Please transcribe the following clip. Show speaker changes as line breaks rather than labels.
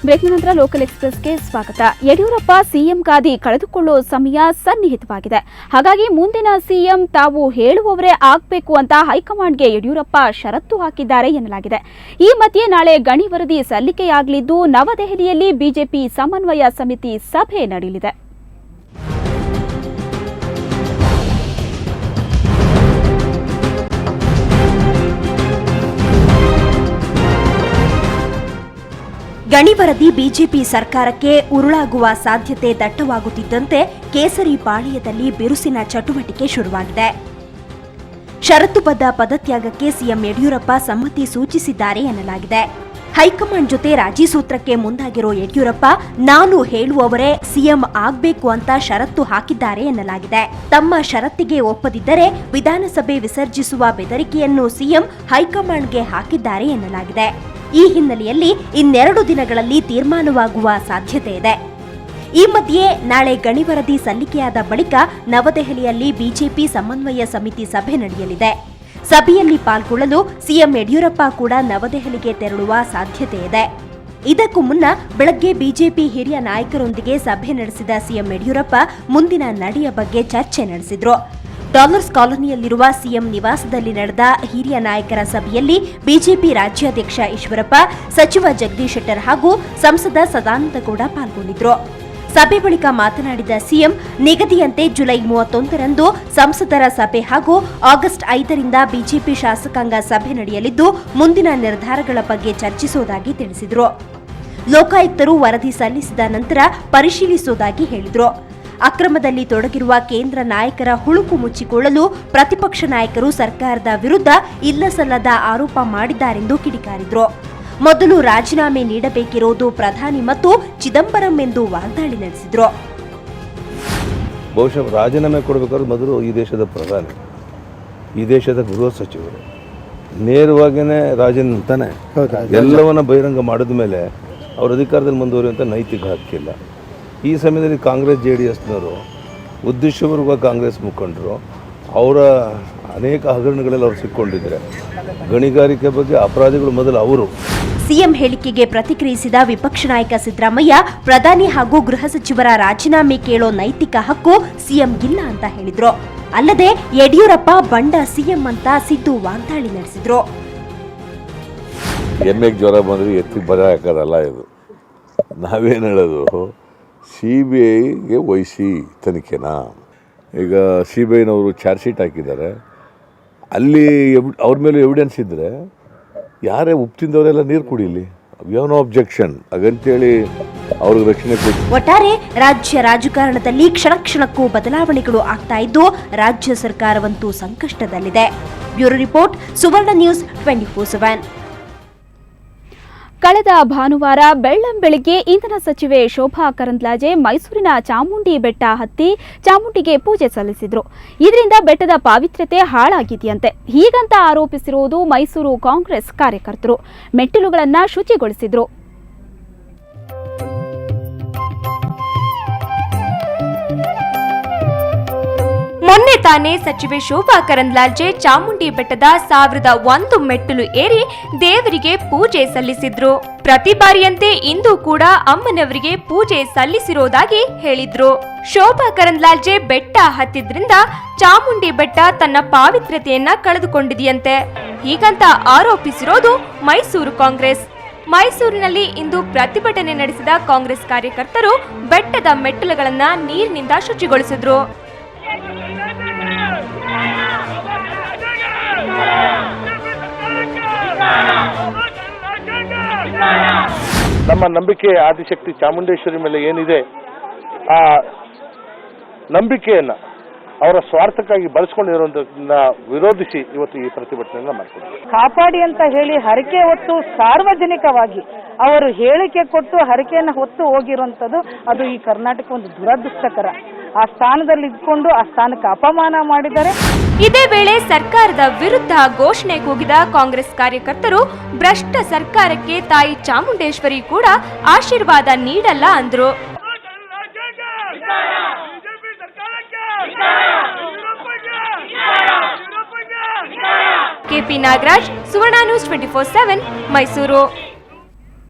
ಬ್ರೇಕ್ನ ನಂತರ ಲೋಕಲ್ ಎಕ್ಸ್‌ಪ್ರೆಸ್‌ಗೆ ಸ್ವಾಗತ. ಯಡಿಯೂರಪ್ಪ ಸಿಎಂ ಗಾದಿ ಕಳೆದುಕೊಳ್ಳೋ ಸಮಯ ಸನ್ನಿಹಿತವಾಗಿದೆ. ಹಾಗಾಗಿ ಮುಂದಿನ ಸಿಎಂ ತಾವು ಹೇಳುವವರೇ ಆಗಬೇಕು ಅಂತ ಹೈಕಮಾಂಡ್ಗೆ ಯಡಿಯೂರಪ್ಪ ಷರತ್ತು ಹಾಕಿದ್ದಾರೆ ಎನ್ನಲಾಗಿದೆ. ಈ ಮಧ್ಯೆ ನಾಳೆ ಗಣಿ ವರದಿ ಸಲ್ಲಿಕೆಯಾಗಲಿದ್ದು ನವದೆಹಲಿಯಲ್ಲಿ ಬಿಜೆಪಿ ಸಮನ್ವಯ ಸಮಿತಿ ಸಭೆ ನಡೆಯಲಿದೆ.
ಗಣಿ ವರದಿ ಬಿಜೆಪಿ ಸರ್ಕಾರಕ್ಕೆ ಉರುಳಾಗುವ ಸಾಧ್ಯತೆ ದಟ್ಟವಾಗುತ್ತಿದ್ದಂತೆ ಕೇಸರಿ ಪಾಳ್ಯದಲ್ಲಿ ಬಿರುಸಿನ ಚಟುವಟಿಕೆ ಶುರುವಾಗಿದೆ. ಷರತ್ತುಬದ್ಧ ಪದತ್ಯಾಗಕ್ಕೆ ಸಿಎಂ ಯಡಿಯೂರಪ್ಪ ಸಮ್ಮತಿ ಸೂಚಿಸಿದ್ದಾರೆ ಎನ್ನಲಾಗಿದೆ. ಹೈಕಮಾಂಡ್ ಜೊತೆ ರಾಜಿ ಸೂತ್ರಕ್ಕೆ ಮುಂದಾಗಿರೋ ಯಡಿಯೂರಪ್ಪ ನಾನು ಹೇಳುವವರೇ ಸಿಎಂ ಆಗಬೇಕು ಅಂತ ಷರತ್ತು ಹಾಕಿದ್ದಾರೆ ಎನ್ನಲಾಗಿದೆ. ತಮ್ಮ ಷರತ್ತಿಗೆ ಒಪ್ಪದಿದ್ದರೆ ವಿಧಾನಸಭೆ ವಿಸರ್ಜಿಸುವ ಬೆದರಿಕೆಯನ್ನು ಸಿಎಂ ಹೈಕಮಾಂಡ್ಗೆ ಹಾಕಿದ್ದಾರೆ ಎನ್ನಲಾಗಿದೆ. ಈ ಹಿನ್ನೆಲೆಯಲ್ಲಿ ಇನ್ನೆರಡು ದಿನಗಳಲ್ಲಿ ತೀರ್ಮಾನವಾಗುವ ಸಾಧ್ಯತೆ ಇದೆ. ಈ ಮಧ್ಯೆ ನಾಳೆ ಗಣಿ ವರದಿ ಸಲ್ಲಿಕೆಯಾದ ಬಳಿಕ ನವದೆಹಲಿಯಲ್ಲಿ ಬಿಜೆಪಿ ಸಮನ್ವಯ ಸಮಿತಿ ಸಭೆ ನಡೆಯಲಿದೆ. ಸಭೆಯಲ್ಲಿ ಪಾಲ್ಗೊಳ್ಳಲು ಸಿಎಂ ಯಡಿಯೂರಪ್ಪ ಕೂಡ ನವದೆಹಲಿಗೆ ತೆರಳುವ ಸಾಧ್ಯತೆ ಇದೆ. ಇದಕ್ಕೂ ಮುನ್ನ ಬೆಳಗ್ಗೆ ಬಿಜೆಪಿ ಹಿರಿಯ ನಾಯಕರೊಂದಿಗೆ ಸಭೆ ನಡೆಸಿದ ಸಿಎಂ ಯಡಿಯೂರಪ್ಪ ಮುಂದಿನ ನಡೆಯ ಬಗ್ಗೆ ಚರ್ಚೆ ನಡೆಸಿದ್ರು. ಡಾಲರ್ಸ್ ಕಾಲೋನಿಯಲ್ಲಿರುವ ಸಿಎಂ ನಿವಾಸದಲ್ಲಿ ನಡೆದ ಹಿರಿಯ ನಾಯಕರ ಸಭೆಯಲ್ಲಿ ಬಿಜೆಪಿ ರಾಜ್ಯಾಧ್ಯಕ್ಷ ಈಶ್ವರಪ್ಪ, ಸಚಿವ ಜಗದೀಶ್ ಶೆಟ್ಟರ್ ಹಾಗೂ ಸಂಸದ ಸದಾನಂದಗೌಡ ಪಾಲ್ಗೊಂಡಿದ್ರು. ಸಭೆ ಬಳಿಕ ಮಾತನಾಡಿದ ಸಿಎಂ, ನಿಗದಿಯಂತೆ ಜುಲೈ 31ರಂದು ಸಂಸದರ ಸಭೆ ಹಾಗೂ ಆಗಸ್ಟ್ 5ರಿಂದ ಬಿಜೆಪಿ ಶಾಸಕಾಂಗ ಸಭೆ ನಡೆಯಲಿದ್ದು ಮುಂದಿನ ನಿರ್ಧಾರಗಳ ಬಗ್ಗೆ ಚರ್ಚಿಸುವುದಾಗಿ ತಿಳಿಸಿದರು. ಲೋಕಾಯುಕ್ತರು ವರದಿ ಸಲ್ಲಿಸಿದ ನಂತರ ಪರಿಶೀಲಿಸುವುದಾಗಿ ಹೇಳಿದರು. ಅಕ್ರಮದಲ್ಲಿ ತೊಡಗಿರುವ ಕೇಂದ್ರ ನಾಯಕರ ಹುಳುಕು ಮುಚ್ಚಿಕೊಳ್ಳಲು ಪ್ರತಿಪಕ್ಷ ನಾಯಕರು ಸರ್ಕಾರದ ವಿರುದ್ಧ ಇಲ್ಲಸಲ್ಲದ ಆರೋಪ ಮಾಡಿದ್ದಾರೆಂದು ಕಿಡಿಕಾರಿದರು. ಮೊದಲು ರಾಜೀನಾಮೆ ನೀಡಬೇಕಿರುವುದು ಪ್ರಧಾನಿ ಮತ್ತು ಚಿದಂಬರಂ ಎಂದು ವಾಗ್ದಾಳಿ ನಡೆಸಿದರು.
ಬಹುಶಃ ರಾಜೀನಾಮೆ ಕೊಡಬೇಕಾದ್ರೆ ಮೊದಲು ಈ ದೇಶದ ಪ್ರಧಾನಿ, ಈ ದೇಶದ ಗೃಹ ಸಚಿವರು ನೇರವಾಗಿಯೇ ರಾಜೀನಾಮೆ ಅಂತಾನೆ ಎಲ್ಲವನ್ನ ಬಹಿರಂಗ ಮಾಡಿದ ಮೇಲೆ ಅವ್ರ ಅಧಿಕಾರದಲ್ಲಿ ಮುಂದುವರಿಯುವಂಥ ನೈತಿಕ ಹಕ್ಕಿಲ್ಲ. ಈ ಸಮಯದಲ್ಲಿ ಕಾಂಗ್ರೆಸ್ JDSನವರು ಉದ್ದೇಶಪೂರ್ವಕ ಕಾಂಗ್ರೆಸ್ ಮುಖಂಡರು ಅವರ ಅನೇಕ ಹಗರಣಗಳಲ್ಲಿ ಅವರು ಸಿಕ್ಕೊಂಡಿದ್ದಾರೆ. ಗಣಿಗಾರಿಕೆ ಬಗ್ಗೆ ಅಪರಾಧಿಗಳು ಮೊದಲು ಅವರು.
ಸಿಎಂ ಹೇಳಿಕೆಗೆ ಪ್ರತಿಕ್ರಿಯಿಸಿದ ವಿಪಕ್ಷ ನಾಯಕ ಸಿದ್ದರಾಮಯ್ಯ, ಪ್ರಧಾನಿ ಹಾಗೂ ಗೃಹ ಸಚಿವರ ರಾಜೀನಾಮೆ ಕೇಳೋ ನೈತಿಕ ಹಕ್ಕು ಸಿಎಂಗಿಲ್ಲ ಅಂತ ಹೇಳಿದ್ರು. ಅಲ್ಲದೆ ಯಡಿಯೂರಪ್ಪ ಬಂಡ ಸಿಎಂ ಅಂತ ಸಿದ್ದು ವಾಗ್ದಾಳಿ ನಡೆಸಿದ್ರು.
ಎಮ್ಮೆಗೆ ಜ್ವರ ಬಂದ್ರೆ ಎತ್ತಿಗೆ ಬರ ಹಾಕೋದಲ್ಲ ಇದು. ನಾವೇನು ಹೇಳೋದು, CBIಗೆ ವಹಿಸಿ ತನಿಖೆನಾ. ಈಗ CBIನವರು ಚಾರ್ಜ್ ಶೀಟ್ ಹಾಕಿದ್ದಾರೆ. ಅಲ್ಲಿ ಅವ್ರ ಮೇಲೆ ಎವಿಡೆನ್ಸ್ ಇದ್ದರೆ ಯಾರೇ ಉಪ್ಪು ತಿಂದವರೆಲ್ಲ ನೀರು ಕುಡೀಲಿ, ನೋ ಅಬ್ಜೆಕ್ಷನ್ ಹಾಗಂತೇಳಿ ಅವ್ರಿಗೆ ರಕ್ಷಣೆ ಕೊಡಿ.
ಒಟ್ಟಾರೆ ರಾಜ್ಯ ರಾಜಕಾರಣದಲ್ಲಿ ಕ್ಷಣ ಕ್ಷಣಕ್ಕೂ ಬದಲಾವಣೆಗಳು ಆಗ್ತಾ ಇದ್ದು ರಾಜ್ಯ ಸರ್ಕಾರವಂತೂ ಸಂಕಷ್ಟದಲ್ಲಿದೆ. ಬ್ಯೂರೋ ರಿಪೋರ್ಟ್, ಸುವರ್ಣ ನ್ಯೂಸ್ 24/7.
ಕಳೆದ ಭಾನುವಾರ ಬೆಳ್ಳಂಬೆಳಿಗ್ಗೆ ಇಂಧನ ಸಚಿವೆ ಶೋಭಾ ಕರಂದ್ಲಾಜೆ ಮೈಸೂರಿನ ಚಾಮುಂಡಿ ಬೆಟ್ಟ ಹತ್ತಿ ಚಾಮುಂಡಿಗೆ ಪೂಜೆ ಸಲ್ಲಿಸಿದ್ರು. ಇದರಿಂದ ಬೆಟ್ಟದ ಪಾವಿತ್ರ್ಯತೆ ಹಾಳಾಗಿದೆಯಂತೆ. ಹೀಗಂತ ಆರೋಪಿಸಿರುವುದು ಮೈಸೂರು ಕಾಂಗ್ರೆಸ್ ಕಾರ್ಯಕರ್ತರು. ಮೆಟ್ಟಿಲುಗಳನ್ನು ಶುಚಿಗೊಳಿಸಿದ್ರು.
ಮೊನ್ನೆ ತಾನೇ ಸಚಿವೆ ಶೋಭಾ ಕರಂದ್ಲಾಜೆ ಚಾಮುಂಡಿ ಬೆಟ್ಟದ 1001 ಮೆಟ್ಟಿಲು ಏರಿ ದೇವರಿಗೆ ಪೂಜೆ ಸಲ್ಲಿಸಿದ್ರು. ಪ್ರತಿ ಬಾರಿಯಂತೆ ಇಂದು ಕೂಡ ಅಮ್ಮನವರಿಗೆ ಪೂಜೆ ಸಲ್ಲಿಸಿರೋದಾಗಿ ಹೇಳಿದ್ರು. ಶೋಭಾ ಕರಂದ್ಲಾಜೆ ಬೆಟ್ಟ ಹತ್ತಿದ್ರಿಂದ ಚಾಮುಂಡಿ ಬೆಟ್ಟ ತನ್ನ ಪಾವಿತ್ರ್ಯತೆಯನ್ನ ಕಳೆದುಕೊಂಡಿದೆಯಂತೆ. ಹೀಗಂತ ಆರೋಪಿಸಿರೋದು ಮೈಸೂರು ಕಾಂಗ್ರೆಸ್. ಮೈಸೂರಿನಲ್ಲಿ ಇಂದು ಪ್ರತಿಭಟನೆ ನಡೆಸಿದ ಕಾಂಗ್ರೆಸ್ ಕಾರ್ಯಕರ್ತರು ಬೆಟ್ಟದ ಮೆಟ್ಟಿಲುಗಳನ್ನ ನೀರಿನಿಂದ ಶುಚಿಗೊಳಿಸಿದ್ರು.
ನಮ್ಮ ನಂಬಿಕೆ ಆದಿಶಕ್ತಿ ಚಾಮುಂಡೇಶ್ವರಿ ಮೇಲೆ ಏನಿದೆ, ಆ ನಂಬಿಕೆಯನ್ನ ಅವರ ಸ್ವಾರ್ಥಕ್ಕಾಗಿ ಬಳಸ್ಕೊಂಡಿರುವುದನ್ನ ವಿರೋಧಿಸಿ ಇವತ್ತು ಈ ಪ್ರತಿಭಟನೆಯನ್ನ ಮಾಡ್ತಿದ್ದಾರೆ.
ಕಾಪಾಡಿ ಅಂತ ಹೇಳಿ ಹರಕೆ ಹೊತ್ತು ಸಾರ್ವಜನಿಕವಾಗಿ ಅವರು ಹೇಳಿಕೆ ಕೊಟ್ಟು ಹರಕೆಯನ್ನು ಹೊತ್ತು ಹೋಗಿರುವಂತದ್ದು ಅದು ಈ ಕರ್ನಾಟಕ ಒಂದು ದುರದೃಷ್ಟಕರ. ಆ ಸ್ಥಾನದಲ್ಲಿ ಇದ್ಕೊಂಡು ಆ ಸ್ಥಾನಕ್ಕೆ ಅಪಮಾನ ಮಾಡಿದ್ದಾರೆ.
ಇದೇ ವೇಳೆ ಸರ್ಕಾರದ ವಿರುದ್ಧ ಘೋಷಣೆ ಕೂಗಿದ ಕಾಂಗ್ರೆಸ್ ಕಾರ್ಯಕರ್ತರು ಭ್ರಷ್ಟ ಸರ್ಕಾರಕ್ಕೆ ತಾಯಿ ಚಾಮುಂಡೇಶ್ವರಿ ಕೂಡ ಆಶೀರ್ವಾದ ನೀಡಲ್ಲ ಅಂದ್ರು. ಕೆಪಿ ನಾಗರಾಜ್, ಸುವರ್ಣ ನ್ಯೂಸ್ 24/7 ಮೈಸೂರು.